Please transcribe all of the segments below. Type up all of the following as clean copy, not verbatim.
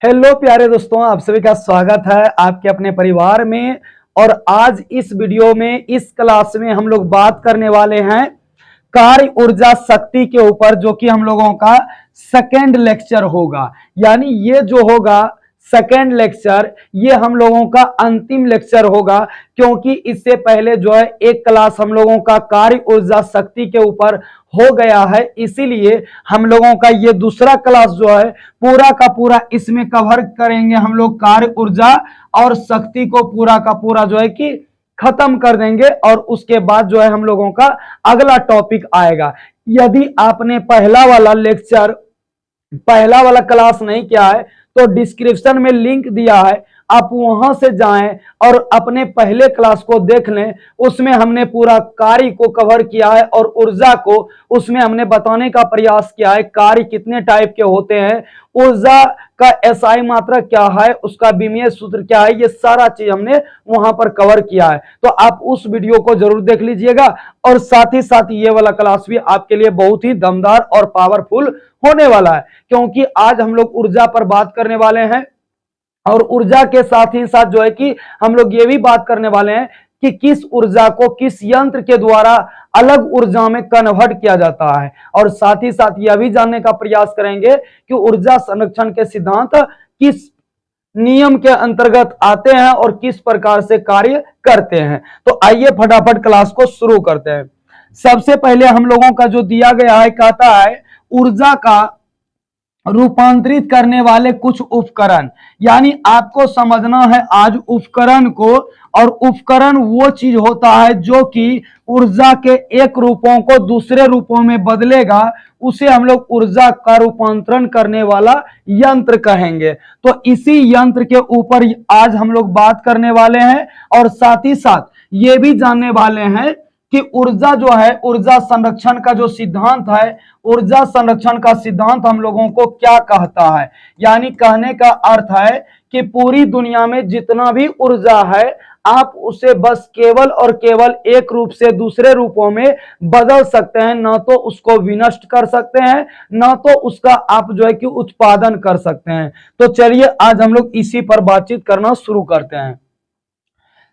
Hello प्यारे दोस्तों, आप सभी का स्वागत है आपके अपने परिवार में। और आज इस वीडियो में इस क्लास में हम लोग बात करने वाले हैं कार्य ऊर्जा शक्ति के ऊपर, जो कि हम लोगों का सेकेंड लेक्चर होगा। यानी ये जो होगा सेकेंड लेक्चर, ये हम लोगों का अंतिम लेक्चर होगा, क्योंकि इससे पहले जो है एक क्लास हम लोगों का कार्य ऊर्जा शक्ति के ऊपर हो गया है। इसीलिए हम लोगों का ये दूसरा क्लास जो है पूरा का पूरा इसमें कवर करेंगे। हम लोग कार्य ऊर्जा और शक्ति को पूरा का पूरा जो है कि खत्म कर देंगे, और उसके बाद जो है हम लोगों का अगला टॉपिक आएगा। यदि आपने पहला वाला क्लास नहीं किया है तो डिस्क्रिप्शन में लिंक दिया है, आप वहां से जाएं और अपने पहले क्लास को देख लें। उसमें हमने पूरा कार्य को कवर किया है और ऊर्जा को उसमें हमने बताने का प्रयास किया है। कार्य कितने टाइप के होते हैं, ऊर्जा का एसआई मात्रा क्या है, उसका विमेय सूत्र क्या है, ये सारा चीज हमने वहां पर कवर किया है। तो आप उस वीडियो को जरूर देख लीजिएगा, और साथ ही साथ ये वाला क्लास भी आपके लिए बहुत ही दमदार और पावरफुल होने वाला है, क्योंकि आज हम लोग ऊर्जा पर बात करने वाले हैं। और ऊर्जा के साथ ही साथ जो है कि हम लोग ये भी बात करने वाले हैं कि किस ऊर्जा को किस यंत्र के द्वारा अलग ऊर्जा में कन्वर्ट किया जाता है। और साथ ही साथ यह भी जानने का प्रयास करेंगे कि ऊर्जा संरक्षण के सिद्धांत किस नियम के अंतर्गत आते हैं और किस प्रकार से कार्य करते हैं। तो आइए फटाफट क्लास को शुरू करते हैं। सबसे पहले हम लोगों का जो दिया गया है, कहता है ऊर्जा का रूपांतरित करने वाले कुछ उपकरण। यानी आपको समझना है आज उपकरण को, और उपकरण वो चीज होता है जो कि ऊर्जा के एक रूपों को दूसरे रूपों में बदलेगा, उसे हम लोग ऊर्जा का रूपांतरण करने वाला यंत्र कहेंगे। तो इसी यंत्र के ऊपर आज हम लोग बात करने वाले हैं, और साथ ही साथ ये भी जानने वाले हैं कि ऊर्जा जो है, ऊर्जा संरक्षण का जो सिद्धांत है, ऊर्जा संरक्षण का सिद्धांत हम लोगों को क्या कहता है। यानी कहने का अर्थ है कि पूरी दुनिया में जितना भी ऊर्जा है, आप उसे बस केवल और केवल एक रूप से दूसरे रूपों में बदल सकते हैं, ना तो उसको विनष्ट कर सकते हैं, ना तो उसका आप जो है कि उत्पादन कर सकते हैं। तो चलिए आज हम लोग इसी पर बातचीत करना शुरू करते हैं।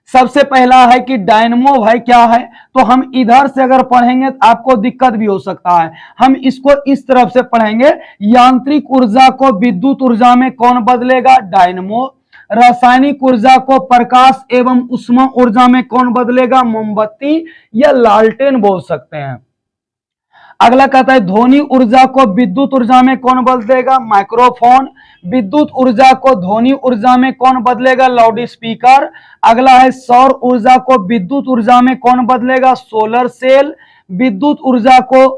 सबसे पहला है कि डायनमो भाई क्या है। तो हम इधर से अगर पढ़ेंगे तो आपको दिक्कत भी हो सकता है। हम इसको इस तरफ से पढ़ेंगे, यांत्रिक ऊर्जा को विद्युत ऊर्जा में कौन बदलेगा, डायनमो। रासायनिक ऊर्जा को प्रकाश एवं उष्मा ऊर्जा में कौन बदलेगा, मोमबत्ती या लालटेन बोल सकते हैं। अगला कहता है ध्वनि ऊर्जा को विद्युत ऊर्जा में कौन बदलेगा, माइक्रोफोन। विद्युत ऊर्जा को ध्वनि ऊर्जा में कौन बदलेगा, लाउड स्पीकर। अगला है सौर ऊर्जा को विद्युत ऊर्जा में कौन बदलेगा, सोलर सेल। विद्युत ऊर्जा को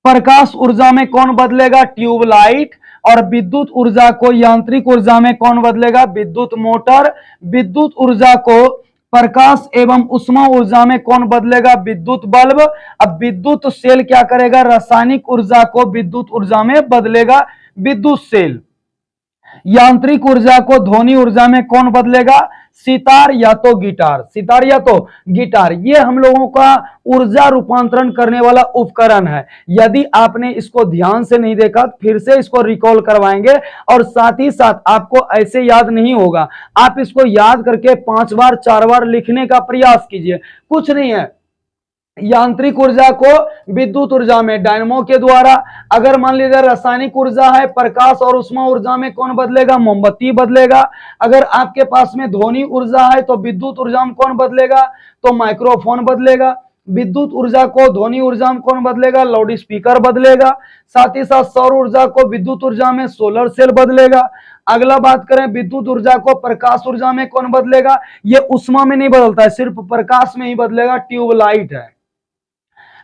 प्रकाश ऊर्जा में कौन बदलेगा, ट्यूबलाइट। और विद्युत ऊर्जा को यांत्रिक ऊर्जा में कौन बदलेगा, विद्युत मोटर। विद्युत ऊर्जा को प्रकाश एवं उष्मा ऊर्जा में कौन बदलेगा, विद्युत बल्ब। अब विद्युत सेल क्या करेगा, रासायनिक ऊर्जा को विद्युत ऊर्जा में बदलेगा, विद्युत सेल। यांत्रिक ऊर्जा को ध्वनि ऊर्जा में कौन बदलेगा, सितार या तो गिटार। सितार या तो गिटार, ये हम लोगों का ऊर्जा रूपांतरण करने वाला उपकरण है। यदि आपने इसको ध्यान से नहीं देखा, फिर से इसको रिकॉल करवाएंगे, और साथ ही साथ आपको ऐसे याद नहीं होगा, आप इसको याद करके 5 बार 4 बार लिखने का प्रयास कीजिए। कुछ नहीं है, यांत्रिक ऊर्जा को विद्युत ऊर्जा में डायनमो के द्वारा। अगर मान लीजिए रासायनिक ऊर्जा है, प्रकाश और उष्मा ऊर्जा में कौन बदलेगा, मोमबत्ती बदलेगा। अगर आपके पास में ध्वनि ऊर्जा है तो विद्युत ऊर्जा में कौन बदलेगा, तो माइक्रोफोन बदलेगा। विद्युत ऊर्जा को ध्वनि ऊर्जा में कौन बदलेगा, लाउड स्पीकर बदलेगा। साथ ही साथ सौर ऊर्जा को विद्युत ऊर्जा में सोलर सेल बदलेगा। अगला बात करें, विद्युत ऊर्जा को प्रकाश ऊर्जा में कौन बदलेगा, ये उष्मा में नहीं बदलता है, सिर्फ प्रकाश में ही बदलेगा, ट्यूबलाइट है।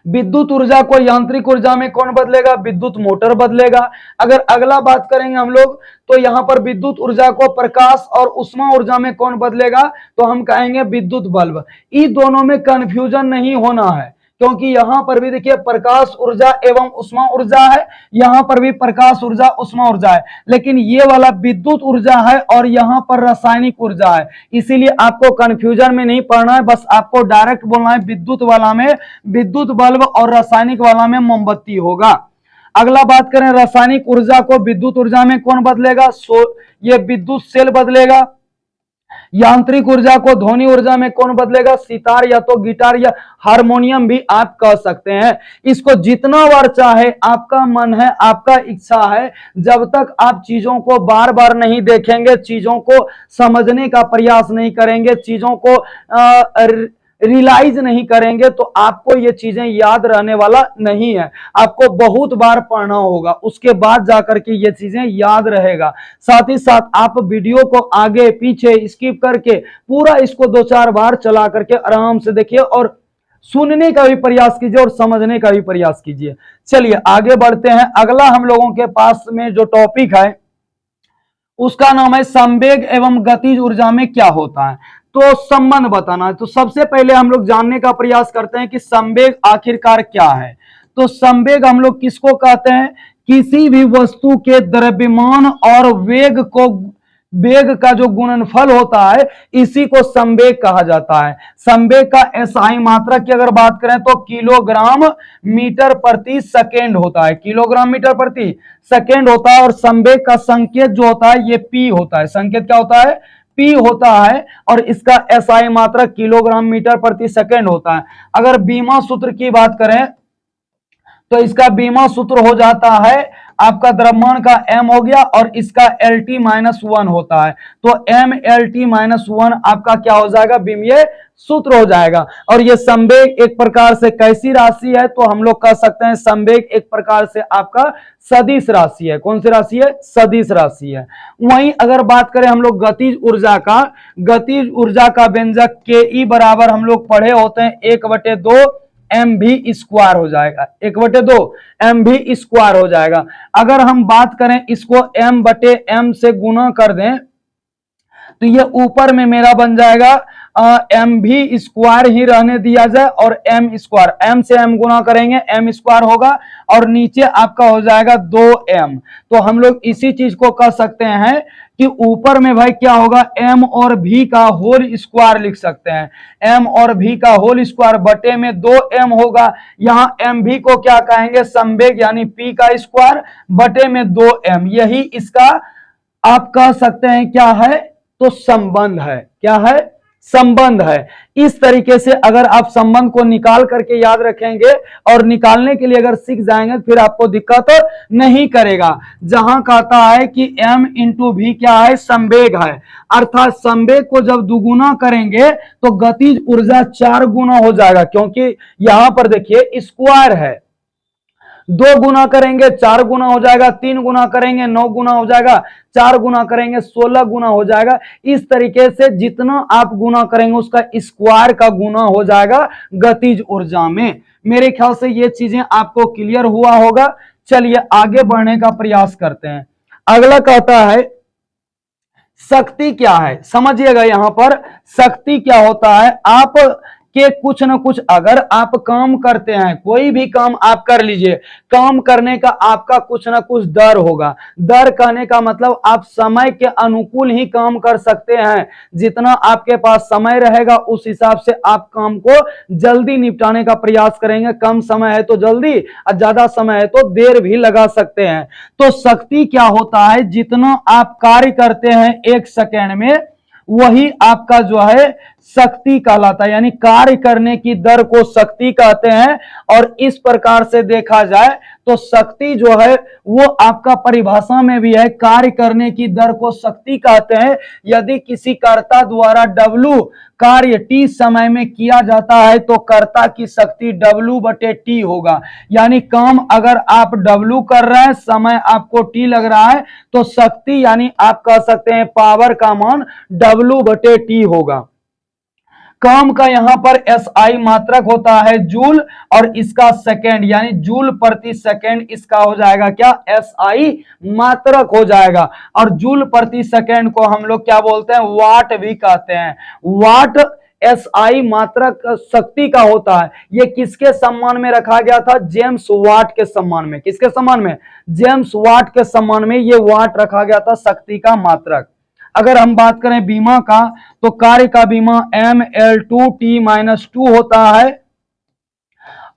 विद्युत ऊर्जा को यांत्रिक ऊर्जा में कौन बदलेगा, विद्युत मोटर बदलेगा। अगर अगला बात करेंगे हम लोग, तो यहां पर विद्युत ऊर्जा को प्रकाश और उष्मा ऊर्जा में कौन बदलेगा, तो हम कहेंगे विद्युत बल्ब। इन दोनों में कंफ्यूजन नहीं होना है, क्योंकि यहां पर भी देखिए प्रकाश ऊर्जा एवं उष्मा ऊर्जा है, यहां पर भी प्रकाश ऊर्जा उष्मा ऊर्जा है, लेकिन ये वाला विद्युत ऊर्जा है और यहां पर रासायनिक ऊर्जा है। इसीलिए आपको कंफ्यूजन में नहीं पड़ना है, बस आपको डायरेक्ट बोलना है विद्युत वाला में विद्युत बल्ब और रासायनिक वाला में मोमबत्ती होगा। अगला बात करें रासायनिक ऊर्जा को विद्युत ऊर्जा में कौन बदलेगा? ये विद्युत सेल बदलेगा। यांत्रिक ऊर्जा को ध्वनि ऊर्जा में कौन बदलेगा? सितार या तो गिटार या हारमोनियम भी आप कह सकते हैं। इसको जितना बार चाहे, आपका मन है, आपका इच्छा है, जब तक आप चीजों को बार बार नहीं देखेंगे, चीजों को समझने का प्रयास नहीं करेंगे, चीजों को रियलाइज नहीं करेंगे, तो आपको ये चीजें याद रहने वाला नहीं है। आपको बहुत बार पढ़ना होगा, उसके बाद जाकर के ये चीजें याद रहेगा। साथ ही साथ आप वीडियो को आगे पीछे स्किप करके पूरा इसको 2-4 बार चला करके आराम से देखिए और सुनने का भी प्रयास कीजिए और समझने का भी प्रयास कीजिए। चलिए आगे बढ़ते हैं। अगला हम लोगों के पास में जो टॉपिक है उसका नाम है संवेग एवं गतिज ऊर्जा में क्या होता है। तो संबंध बताना है। तो सबसे पहले हम लोग जानने का प्रयास करते हैं कि संवेग आखिरकार क्या है। तो संवेग हम लोग किसको कहते हैं? किसी भी वस्तु के द्रव्यमान और वेग का जो गुणनफल होता है, इसी को संवेग कहा जाता है। संवेग का एसआई मात्रक की अगर बात करें तो किलोग्राम मीटर प्रति सेकेंड होता है। किलोग्राम मीटर प्रति सेकेंड होता है। और संवेग का संकेत जो होता है ये पी होता है। संकेत क्या होता है? पी होता है। और इसका एसआई मात्रक किलोग्राम मीटर प्रति सेकेंड होता है। अगर बीमा सूत्र की बात करें तो इसका बीमा सूत्र हो जाता है, आपका द्रव्यमान का m हो गया और इसका LT-1 होता है। तो MLT-1 आपका क्या हो जाएगा? बीमीय सूत्र हो जाएगा। और ये संवेग एक प्रकार से कैसी राशि है? तो हम लोग कह सकते हैं संवेग एक प्रकार से आपका सदिश राशि है। कौन सी राशि है? सदिश राशि है। वहीं अगर बात करें हम लोग गतिज ऊर्जा का, गतिज ऊर्जा का व्यंजक के बराबर हम लोग पढ़े होते हैं 1/2 mv स्क्वायर हो जाएगा। 1/2 mv स्क्वायर हो जाएगा। अगर हम बात करें इसको m/m से गुना कर दें तो ये ऊपर में मेरा बन जाएगा mv स्क्वायर ही रहने दिया जाए और m स्क्वायर, m से m गुना करेंगे m स्क्वायर होगा और नीचे आपका हो जाएगा 2m। तो हम लोग इसी चीज को कह सकते हैं कि ऊपर में भाई क्या होगा? m और v का होल स्क्वायर लिख सकते हैं। m और v का होल स्क्वायर बटे में 2m होगा। यहाँ mv को क्या कहेंगे? संवेग यानी p का स्क्वायर बटे में 2m। यही इसका आप कह सकते हैं क्या है? तो संबंध है। क्या है? संबंध है। इस तरीके से अगर आप संबंध को निकाल करके याद रखेंगे और निकालने के लिए अगर सीख जाएंगे फिर आपको दिक्कत नहीं करेगा। जहां कहता है कि m इंटू v क्या है? संवेग है। अर्थात संवेग को जब दुगुना करेंगे तो गतिज ऊर्जा 4 गुना हो जाएगा, क्योंकि यहां पर देखिए स्क्वायर है। 2 गुना करेंगे 4 गुना हो जाएगा, 3 गुना करेंगे 9 गुना हो जाएगा, 4 गुना करेंगे 16 गुना हो जाएगा। इस तरीके से जितना आप गुना करेंगे उसका स्क्वायर का गुना हो जाएगा गतिज ऊर्जा में। मेरे ख्याल से ये चीजें आपको क्लियर हुआ होगा। चलिए आगे बढ़ने का प्रयास करते हैं। अगला कहता है शक्ति क्या है। समझिएगा यहां पर शक्ति क्या होता है। आप के कुछ न कुछ अगर आप काम करते हैं, कोई भी काम आप कर लीजिए, काम करने का आपका कुछ न कुछ दर होगा। दर कहने का मतलब आप समय के अनुकूल ही काम कर सकते हैं। जितना आपके पास समय रहेगा उस हिसाब से आप काम को जल्दी निपटाने का प्रयास करेंगे। कम समय है तो जल्दी और ज्यादा समय है तो देर भी लगा सकते हैं। तो शक्ति क्या होता है? जितना आप कार्य करते हैं 1 सेकेंड में वही आपका जो है शक्ति कहलाता है। यानी कार्य करने की दर को शक्ति कहते हैं। और इस प्रकार से देखा जाए तो शक्ति जो है वो आपका परिभाषा में भी है, कार्य करने की दर को शक्ति कहते हैं। यदि किसी कर्ता द्वारा W कार्य T समय में किया जाता है तो कर्ता की शक्ति W/T होगा। यानी काम अगर आप W कर रहे हैं, समय आपको T लग रहा है, तो शक्ति यानी आप कह सकते हैं पावर का मान W/T होगा। काम का यहां पर SI मात्रक होता है जूल और इसका सेकेंड यानी जूल प्रति सेकेंड इसका हो जाएगा क्या? SI मात्रक हो जाएगा। और जूल प्रति सेकेंड को हम लोग क्या बोलते हैं? वाट भी कहते हैं। वाट SI मात्रक शक्ति का होता है। ये किसके सम्मान में रखा गया था? जेम्स वाट के सम्मान में। किसके सम्मान में? जेम्स वाट के सम्मान में ये वाट रखा गया था शक्ति का मात्रक। अगर हम बात करें बीमा का तो कार्य का बीमा ML2T-2 होता है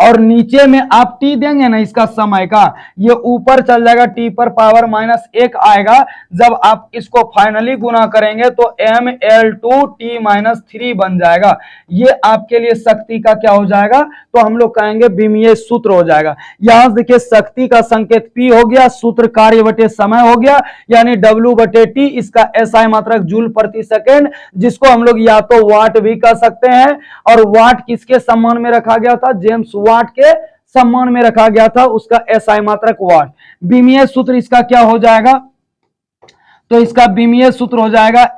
और नीचे में आप टी देंगे ना इसका समय का, ये ऊपर चल जाएगा, टी पर पावर -1 आएगा। जब आप इसको फाइनली गुना करेंगे तो mL2T-3 बन जाएगा। ये आपके लिए शक्ति का क्या हो जाएगा, तो हम लोग कहेंगे विमीय सूत्र हो जाएगा। यहां से देखिए शक्ति का संकेत P हो गया, सूत्र कार्य बटे समय हो गया, यानी W/T, इसका SI मात्रक जूल प्रति सेकेंड, जिसको हम लोग या तो वाट भी कह सकते हैं। और वाट किसके सम्मान में रखा गया था, जेम्स वाट के सम्मान में रखा गया था, उसका SI मात्रक वाट। विमीय सूत्र इसका क्या हो जाएगा, तो इसका विमीय सूत्र हो जाएगा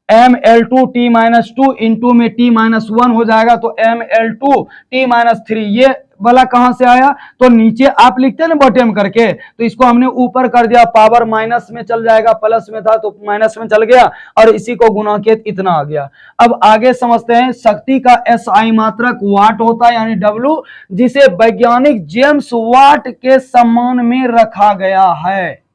mL2T-2 इंटू में T-1 हो जाएगा, तो mL2T-3। ये वाला कहां से आया, तो नीचे आप लिखते हैं ना बॉटम करके, तो इसको हमने ऊपर कर दिया, पावर माइनस में चल जाएगा, प्लस में था तो माइनस में चल गया, और इसी को गुना किया इतना आ गया। अब आगे समझते हैं, शक्ति का SI मात्रक वाट होता है यानी W, जिसे वैज्ञानिक जेम्स वाट के सम्मान में रखा गया है।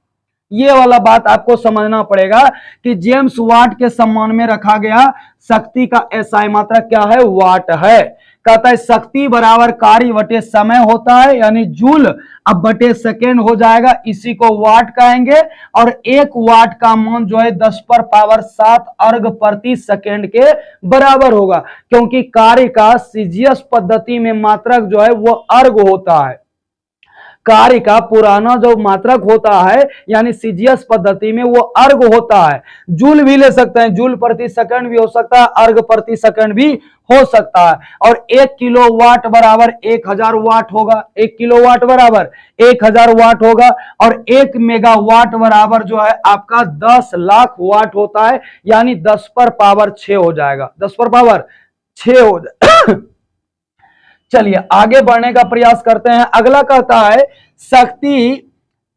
ये वाला बात आपको समझना पड़ेगा कि जेम्स वाट के सम्मान में रखा गया शक्ति का SI मात्रक क्या है, वाट है। कहता है शक्ति बराबर कार्य बटे समय होता है, यानी जूल अब बटे सेकेंड हो जाएगा, इसी को वाट कहेंगे। और 1 वाट का मान जो है 10 पर पावर 7 अर्घ प्रति सेकेंड के बराबर होगा, क्योंकि कार्य का सीजीएस पद्धति में मात्रक जो है वो अर्घ होता है। कार्य का पुराना जो मात्रक होता है यानी सीजीएस पद्धति में वो अर्घ होता है। जूल भी ले सकते हैं, जूल प्रति सेकंड भी हो सकता है, अर्घ प्रति सेकंड भी हो सकता है। और 1 किलोवाट बराबर 1000 वाट होगा, 1 किलोवाट बराबर 1000 वाट होगा। और 1 मेगावाट बराबर जो है आपका 10 लाख वाट होता है, यानी 10 पर पावर 6 हो जाएगा, 10 पर पावर 6 हो जाएगा। चलिए आगे बढ़ने का प्रयास करते हैं। अगला कहता है शक्ति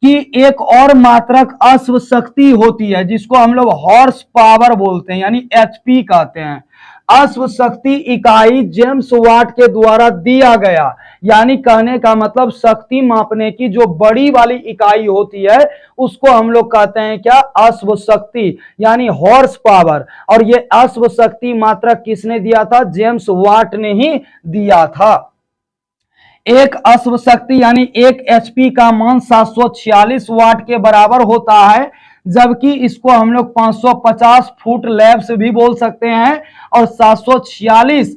की एक और मात्रक अश्व शक्ति होती है, जिसको हम लोग हॉर्स पावर बोलते हैं, यानी HP कहते हैं। अश्व शक्ति इकाई जेम्स वाट के द्वारा दिया गया, यानी कहने का मतलब शक्ति मापने की जो बड़ी वाली इकाई होती है उसको हम लोग कहते हैं क्या, अश्व शक्ति, यानी हॉर्स पावर। और ये अश्व शक्ति मात्रक किसने दिया था, जेम्स वाट ने ही दिया था। एक अश्व शक्ति यानी 1 HP का मान 746 वाट के बराबर होता है, जबकि इसको हम लोग 550 फुट लैप्स भी बोल सकते हैं। और 746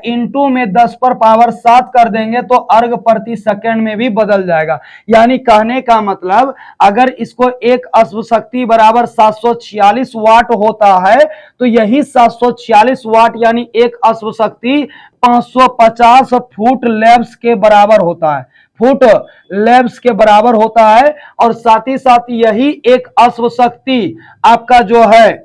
इंटू में 10 पर पावर 7 कर देंगे तो अर्घ प्रति सेकंड में भी बदल जाएगा। यानी कहने का मतलब अगर इसको एक अश्व शक्ति बराबर 746 वाट होता है तो यही 746 वाट यानी एक अश्व शक्ति 550 फुट लैप्स के बराबर होता है, फुट लैप्स के बराबर होता है। और साथ ही साथ यही एक अश्व शक्ति आपका जो है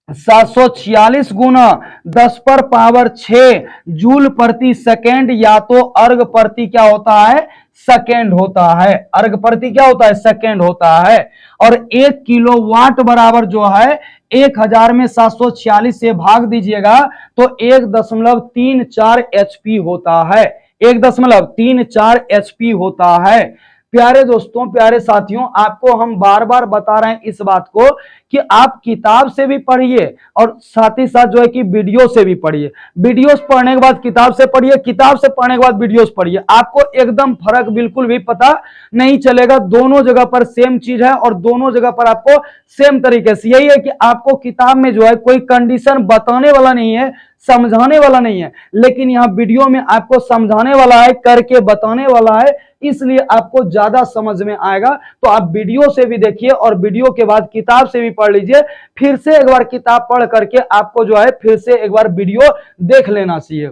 746 गुना 10 पर पावर 6 जूल प्रति सेकेंड, या तो अर्घ प्रति क्या होता है, सेकेंड होता है, अर्घ प्रति क्या होता है, सेकेंड होता है। और 1 किलोवाट बराबर जो है 1000 में 746 से भाग दीजिएगा तो 1.34 HP होता है, 1.34 HP होता है। प्यारे दोस्तों, प्यारे साथियों, आपको हम बार बार बता रहे हैं इस बात को कि आप किताब से भी पढ़िए और साथ ही साथ जो है कि वीडियो से भी पढ़िए। वीडियोस पढ़ने के बाद किताब से पढ़िए, किताब से पढ़ने के बाद वीडियोस पढ़िए, आपको एकदम फर्क बिल्कुल भी पता नहीं चलेगा। दोनों जगह पर सेम चीज है और दोनों जगह पर आपको सेम तरीके से, यही है कि आपको किताब में जो है कोई कंडीशन बताने वाला नहीं है, समझाने वाला नहीं है, लेकिन यहाँ वीडियो में आपको समझाने वाला है, करके बताने वाला है, इसलिए आपको ज्यादा समझ में आएगा। तो आप वीडियो से भी देखिए और वीडियो के बाद किताब से भी पढ़ लीजिए, फिर से एक बार किताब पढ़ करके आपको जो है फिर से एक बार वीडियो देख लेना चाहिए।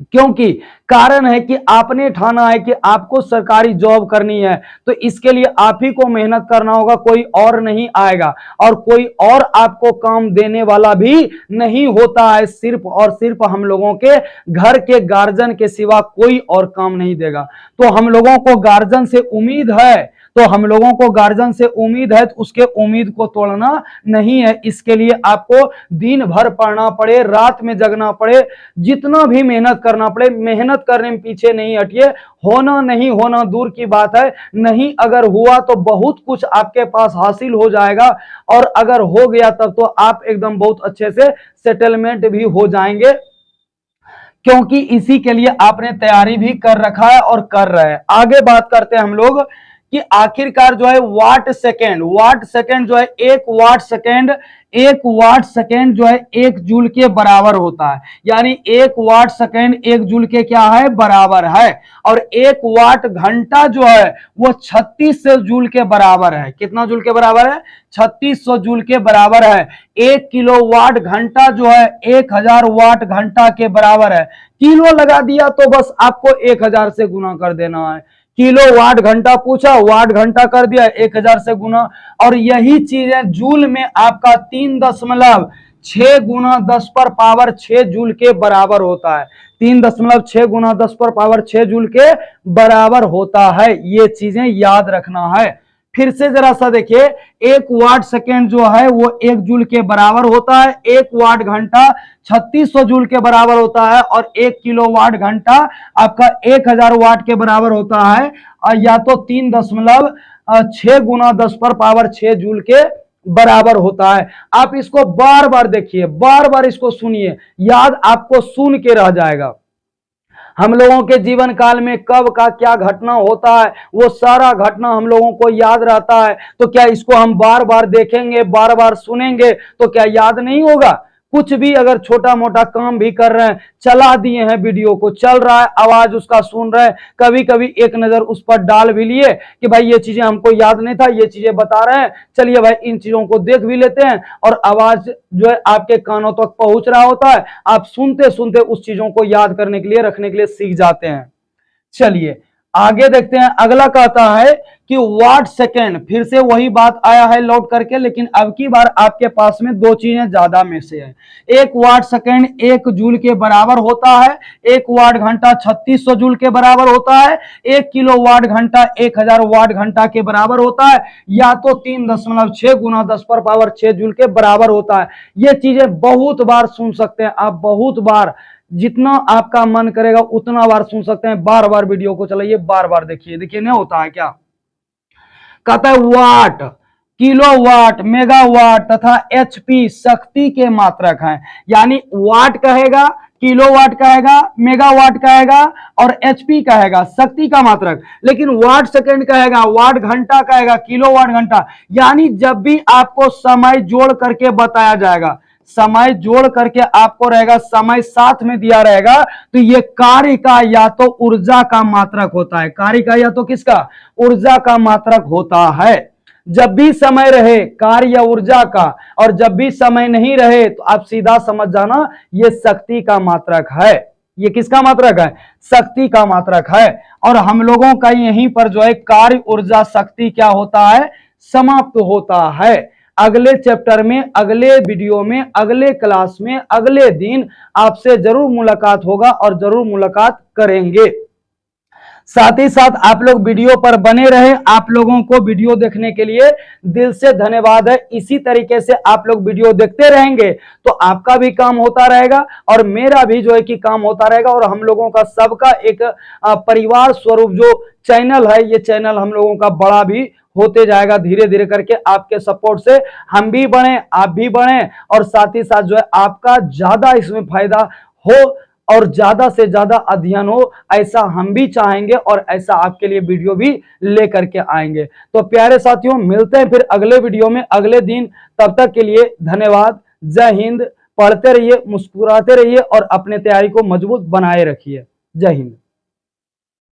क्योंकि कारण है कि आपने ठाना है कि आपको सरकारी जॉब करनी है, तो इसके लिए आप ही को मेहनत करना होगा, कोई और नहीं आएगा और कोई और आपको काम देने वाला भी नहीं होता है। सिर्फ और सिर्फ हम लोगों के घर के गार्जियन के सिवा कोई और काम नहीं देगा। तो हम लोगों को गार्जियन से उम्मीद है, तो हम लोगों को गार्जियन से उम्मीद है, तो उसके उम्मीद को तोड़ना नहीं है। इसके लिए आपको दिन भर पढ़ना पड़े, रात में जगना पड़े, जितना भी मेहनत करना पड़े, मेहनत करने में पीछे नहीं हटिए। होना नहीं होना दूर की बात है, नहीं अगर हुआ तो बहुत कुछ आपके पास हासिल हो जाएगा, और अगर हो गया तब तो आप एकदम बहुत अच्छे से सेटलमेंट भी हो जाएंगे। क्योंकि इसी के लिए आपने तैयारी भी कर रखा है और कर रहे हैं। आगे बात करते हैं हम लोग कि आखिरकार जो है वाट सेकेंड जो है एक वाट सेकेंड जो है 1 जूल के बराबर होता है। यानी 1 वाट सेकेंड 1 जूल के क्या है, बराबर है। और 1 वाट घंटा जो है वो 3600 जूल के बराबर है। कितना जूल के बराबर है? 3600 जूल के बराबर है। 1 किलोवाट घंटा जो है 1000 वाट घंटा के बराबर है। किलो लगा दिया तो बस आपको 1000 से गुना कर देना है। किलो वाट घंटा पूछा, वाट घंटा कर दिया, 1000 से गुना। और यही चीजें जूल में आपका 3.6 गुना 10 पर पावर 6 जूल के बराबर होता है। 3.6 गुना 10 पर पावर 6 जूल के बराबर होता है। ये चीजें याद रखना है। फिर से जरा सा देखिए, 1 वाट सेकेंड जो है वो 1 जूल के बराबर होता है। 1 वाट घंटा 3600 जूल के बराबर होता है। और 1 किलोवाट घंटा आपका 1000 वाट के बराबर होता है। या तो 3.6 गुना 10 पर पावर 6 जूल के बराबर होता है। आप इसको बार बार देखिए, बार बार इसको सुनिए, याद आपको सुन के रह जाएगा। हम लोगों के जीवन काल में कब का क्या घटना होता है वो सारा घटना हम लोगों को याद रहता है। तो क्या इसको हम बार बार देखेंगे, बार बार सुनेंगे तो क्या याद नहीं होगा? कुछ भी अगर छोटा मोटा काम भी कर रहे हैं, चला दिए हैं वीडियो को, चल रहा है, आवाज उसका सुन रहे हैं, कभी कभी एक नजर उस पर डाल भी लिए कि भाई ये चीजें हमको याद नहीं था, ये चीजें बता रहे हैं, चलिए भाई इन चीजों को देख भी लेते हैं। और आवाज जो है आपके कानों तक पहुंच रहा होता है, आप सुनते सुनते उस चीजों को याद करने के लिए, रखने के लिए सीख जाते हैं। चलिए आगे देखते हैं। अगला कहता है कि वाट सेकेंड, फिर से वही बात आया है लौट करके, लेकिन अब की बार आपके पास में 2 चीजें ज्यादा में से है। 1 वाट सेकेंड 1 जूल के बराबर होता है। 1 वाट घंटा 3600 जूल के बराबर होता है। 1 किलोवाट घंटा 1000 वाट घंटा के बराबर होता है। या तो 3.6 गुना 10 पर पावर 6 जूल के बराबर होता है। ये चीजें बहुत बार सुन सकते हैं आप, बहुत बार, जितना आपका मन करेगा उतना बार सुन सकते हैं। बार बार वीडियो को चलाइए, बार बार देखिए। देखिए नहीं होता है क्या, कहता है वाट, किलोवाट, मेगावाट तथा एचपी शक्ति के मात्रक हैं। यानी वाट कहेगा, किलोवाट कहेगा, मेगावाट कहेगा और एचपी कहेगा, शक्ति का मात्रक। लेकिन वाट सेकेंड कहेगा, वाट घंटा कहेगा, किलोवाट घंटा। यानी जब भी आपको समय जोड़ करके बताया जाएगा, समय जोड़ करके आपको रहेगा, समय साथ में दिया रहेगा, तो ये कार्य का या तो ऊर्जा का मात्रक होता है। कार्य का या तो किसका? ऊर्जा का मात्रक होता है। जब भी समय रहे कार्य या ऊर्जा का, और जब भी समय नहीं रहे तो आप सीधा समझ जाना ये शक्ति का मात्रक है। ये किसका मात्रक है? शक्ति का मात्रक है। और हम लोगों का यहीं पर जो है कार्य, ऊर्जा, शक्ति क्या होता है? समाप्त होता है। अगले चैप्टर में, अगले वीडियो में, अगले क्लास में, अगले दिन आपसे जरूर मुलाकात होगा और जरूर मुलाकात करेंगे। साथ ही साथ आप लोग वीडियो पर बने रहे। आप लोगों को वीडियो देखने के लिए दिल से धन्यवाद है। इसी तरीके से आप लोग वीडियो देखते रहेंगे तो आपका भी काम होता रहेगा और मेरा भी जो है कि काम होता रहेगा। और हम लोगों का सबका एक परिवार स्वरूप जो चैनल है, ये चैनल हम लोगों का बड़ा भी होते जाएगा धीरे धीरे करके। आपके सपोर्ट से हम भी बढ़े, आप भी बढ़े, और साथ ही साथ जो है आपका ज्यादा इसमें फायदा हो और ज्यादा से ज्यादा अध्ययन हो, ऐसा हम भी चाहेंगे और ऐसा आपके लिए वीडियो भी लेकर के आएंगे। तो प्यारे साथियों, मिलते हैं फिर अगले वीडियो में अगले दिन। तब तक के लिए धन्यवाद। जय हिंद। पढ़ते रहिए, मुस्कुराते रहिए और अपने तैयारी को मजबूत बनाए रखिए। जय हिंद।